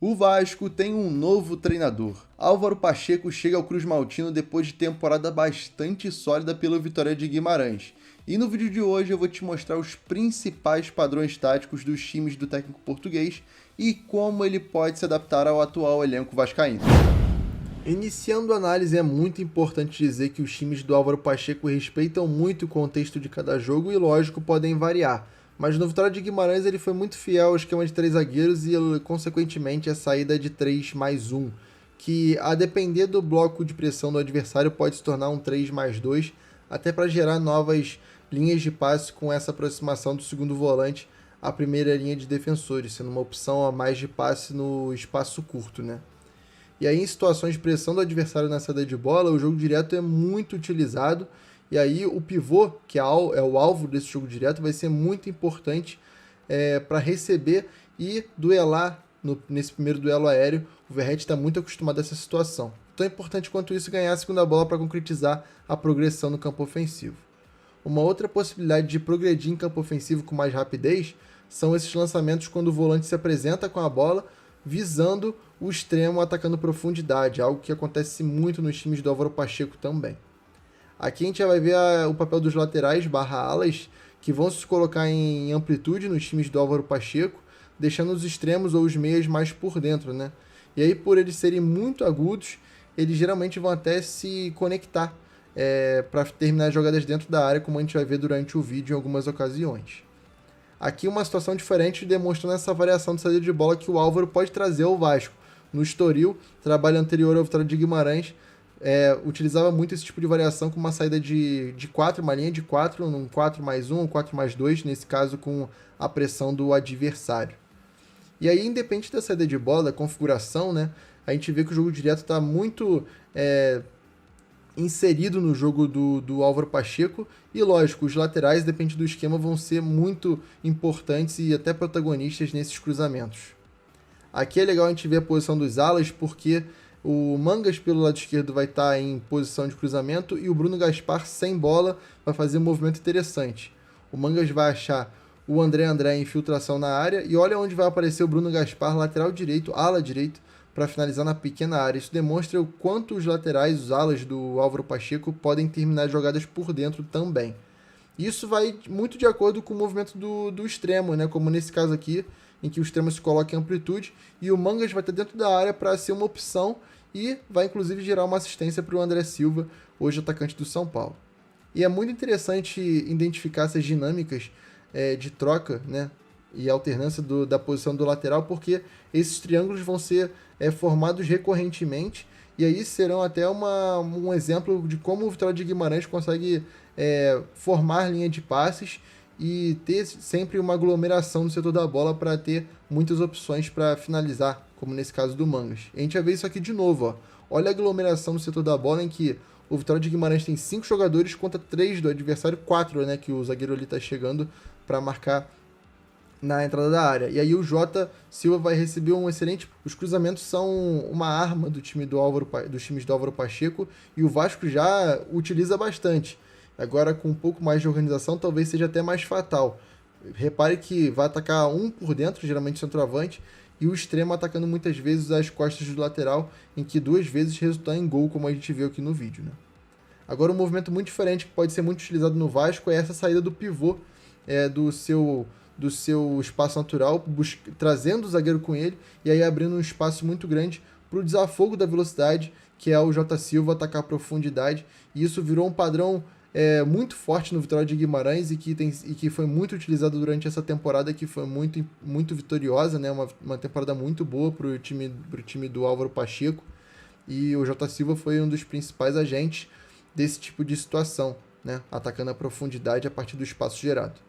O Vasco tem um novo treinador. Álvaro Pacheco chega ao Cruz Maltino depois de temporada bastante sólida pelo Vitória de Guimarães. E no vídeo de hoje eu vou te mostrar os principais padrões táticos dos times do técnico português e como ele pode se adaptar ao atual elenco vascaíno. Iniciando a análise, é muito importante dizer que os times do Álvaro Pacheco respeitam muito o contexto de cada jogo e, lógico, podem variar. Mas no Vitória de Guimarães ele foi muito fiel ao esquema de 3 zagueiros e, consequentemente, a saída de 3+1, que, a depender do bloco de pressão do adversário, pode se tornar um 3+2, até para gerar novas linhas de passe com essa aproximação do segundo volante à primeira linha de defensores, sendo uma opção a mais de passe no espaço curto, né? E aí, em situações de pressão do adversário na saída de bola, o jogo direto é muito utilizado. E aí, o pivô, que é o alvo desse jogo direto, vai ser muito importante para receber e duelar nesse primeiro duelo aéreo. O Verratti está muito acostumado a essa situação. Tão importante quanto isso ganhar a segunda bola para concretizar a progressão no campo ofensivo. Uma outra possibilidade de progredir em campo ofensivo com mais rapidez são esses lançamentos quando o volante se apresenta com a bola, visando o extremo atacando profundidade, algo que acontece muito nos times do Álvaro Pacheco também. Aqui a gente já vai ver o papel dos laterais /alas, que vão se colocar em amplitude nos times do Álvaro Pacheco, deixando os extremos ou os meias mais por dentro, né? E aí, por eles serem muito agudos, eles geralmente vão até se conectar para terminar as jogadas dentro da área, como a gente vai ver durante o vídeo em algumas ocasiões. Aqui uma situação diferente demonstrando essa variação de saída de bola que o Álvaro pode trazer ao Vasco. No Estoril, trabalho anterior ao Vitória de Guimarães, utilizava muito esse tipo de variação com uma saída de 4, uma linha de 4, um 4+1, um 4+2, nesse caso com a pressão do adversário. E aí, independente da saída de bola, da configuração, né, a gente vê que o jogo direto está muito inserido no jogo do Álvaro Pacheco e, lógico, os laterais, depende do esquema, vão ser muito importantes e até protagonistas nesses cruzamentos. Aqui é legal a gente ver a posição dos alas, porque o Mangas pelo lado esquerdo vai estar em posição de cruzamento e o Bruno Gaspar sem bola vai fazer um movimento interessante. O Mangas vai achar o André em infiltração na área e olha onde vai aparecer o Bruno Gaspar, lateral direito, ala direito, para finalizar na pequena área. Isso demonstra o quanto os laterais, os alas do Álvaro Pacheco podem terminar jogadas por dentro também. Isso vai muito de acordo com o movimento do extremo, né? Como nesse caso aqui, em que o extremo se coloca em amplitude e o Mangas vai estar dentro da área para ser uma opção e vai inclusive gerar uma assistência para o André Silva, hoje atacante do São Paulo. E é muito interessante identificar essas dinâmicas de troca, né, e alternância da posição do lateral, porque esses triângulos vão ser formados recorrentemente e aí serão até um exemplo de como o Vitória de Guimarães consegue formar linha de passes e ter sempre uma aglomeração no setor da bola para ter muitas opções para finalizar, como nesse caso do Mangas. A gente vai ver isso aqui de novo, ó. Olha a aglomeração no setor da bola em que o Vitória de Guimarães tem 5 jogadores contra 3 do adversário, 4, né, que o zagueiro ali está chegando para marcar na entrada da área. E aí o Jota Silva vai receber um excelente... Os cruzamentos são uma arma dos times do Álvaro Pacheco e o Vasco já utiliza bastante. Agora, com um pouco mais de organização, talvez seja até mais fatal. Repare que vai atacar um por dentro, geralmente centroavante, e o extremo atacando muitas vezes as costas do lateral, em que 2 vezes resulta em gol, como a gente viu aqui no vídeo, né? Agora, um movimento muito diferente, que pode ser muito utilizado no Vasco, é essa saída do pivô do seu espaço natural, trazendo o zagueiro com ele, e aí abrindo um espaço muito grande para o desafogo da velocidade, que é o Jota Silva atacar a profundidade, e isso virou um padrão muito forte no Vitória de Guimarães e que foi muito utilizado durante essa temporada, que foi muito, muito vitoriosa, né? Uma temporada muito boa para o time do Álvaro Pacheco, e o Jota Silva foi um dos principais agentes desse tipo de situação, né? Atacando a profundidade a partir do espaço gerado.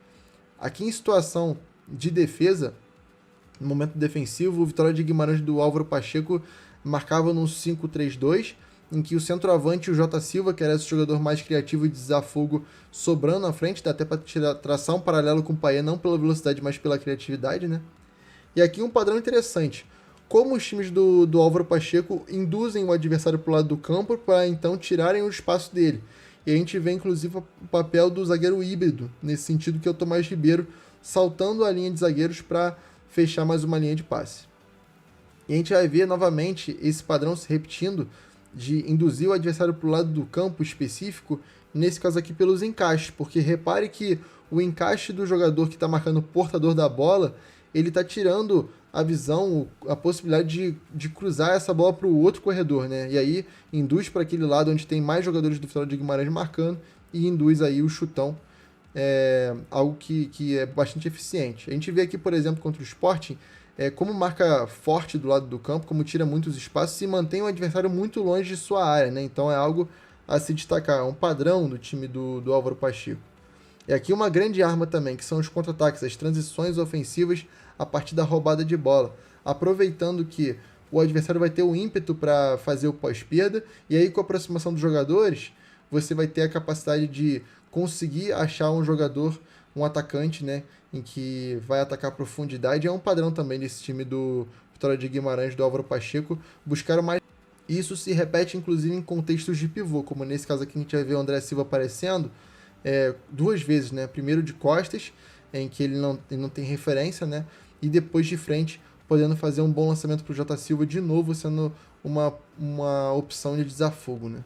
Aqui em situação de defesa, no momento defensivo, o Vitória de Guimarães do Álvaro Pacheco marcava no 5-3-2, em que o centroavante, o Jota Silva, que era esse jogador mais criativo e de desafogo, sobrando na frente, dá até para traçar um paralelo com o Payet, não pela velocidade, mas pela criatividade, né? E aqui um padrão interessante. Como os times do Álvaro Pacheco induzem o adversário para o lado do campo para então tirarem o espaço dele. E a gente vê inclusive o papel do zagueiro híbrido, nesse sentido, que é o Tomás Ribeiro saltando a linha de zagueiros para fechar mais uma linha de passe. E a gente vai ver novamente esse padrão se repetindo de induzir o adversário para o lado do campo específico, nesse caso aqui pelos encaixes, porque repare que o encaixe do jogador que está marcando o portador da bola, ele está tirando a visão, a possibilidade de cruzar essa bola para o outro corredor, né? E aí induz para aquele lado onde tem mais jogadores do Vitória de Guimarães marcando e induz aí o chutão, algo que é bastante eficiente. A gente vê aqui, por exemplo, contra o Sporting, como marca forte do lado do campo, como tira muitos espaços e mantém o adversário muito longe de sua área, né? Então é algo a se destacar, é um padrão do time do Álvaro Pacheco. E aqui uma grande arma também, que são os contra-ataques, as transições ofensivas a partir da roubada de bola, aproveitando que o adversário vai ter o ímpeto para fazer o pós-perda, e aí com a aproximação dos jogadores, você vai ter a capacidade de conseguir achar um jogador, um atacante, né, em que vai atacar a profundidade. É um padrão também desse time do Vitória de Guimarães, do Álvaro Pacheco, buscar mais. Isso se repete inclusive em contextos de pivô, como nesse caso aqui a gente vai ver o André Silva aparecendo duas vezes, né? Primeiro de costas, em que ele não tem referência, né? E depois de frente, podendo fazer um bom lançamento para o Jota Silva, de novo sendo uma opção de desafogo, né?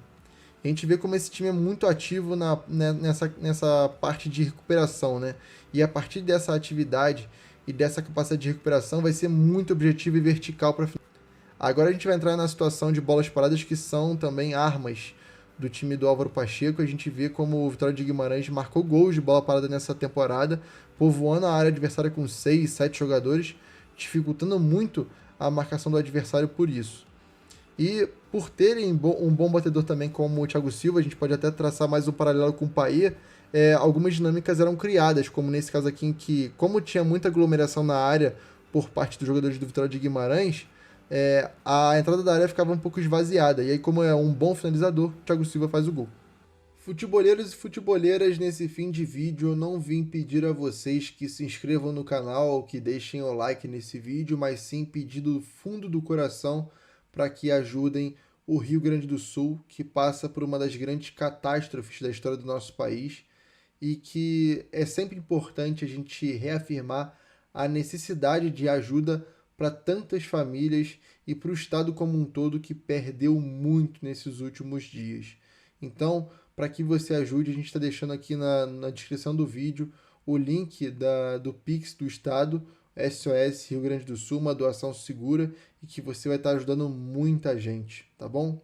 A gente vê como esse time é muito ativo nessa parte de recuperação, né? E a partir dessa atividade e dessa capacidade de recuperação vai ser muito objetivo e vertical para. Agora a gente vai entrar na situação de bolas paradas, que são também armas do time do Álvaro Pacheco. A gente vê como o Vitória de Guimarães marcou gols de bola parada nessa temporada, povoando a área adversária com 6, 7 jogadores, dificultando muito a marcação do adversário por isso. E por terem um bom batedor também como o Thiago Silva, a gente pode até traçar mais um paralelo com o Payet, algumas dinâmicas eram criadas, como nesse caso aqui, em que, como tinha muita aglomeração na área por parte dos jogadores do Vitória de Guimarães, a entrada da área ficava um pouco esvaziada. E aí, como é um bom finalizador, o Thiago Silva faz o gol. Futeboleiros e futeboleiras, nesse fim de vídeo, eu não vim pedir a vocês que se inscrevam no canal, que deixem o like nesse vídeo, mas sim pedir do fundo do coração para que ajudem o Rio Grande do Sul, que passa por uma das grandes catástrofes da história do nosso país, e que é sempre importante a gente reafirmar a necessidade de ajuda para tantas famílias e para o estado como um todo, que perdeu muito nesses últimos dias. Então, para que você ajude, a gente está deixando aqui na descrição do vídeo o link do Pix do estado, SOS Rio Grande do Sul, uma doação segura, e que você vai estar ajudando muita gente, tá bom?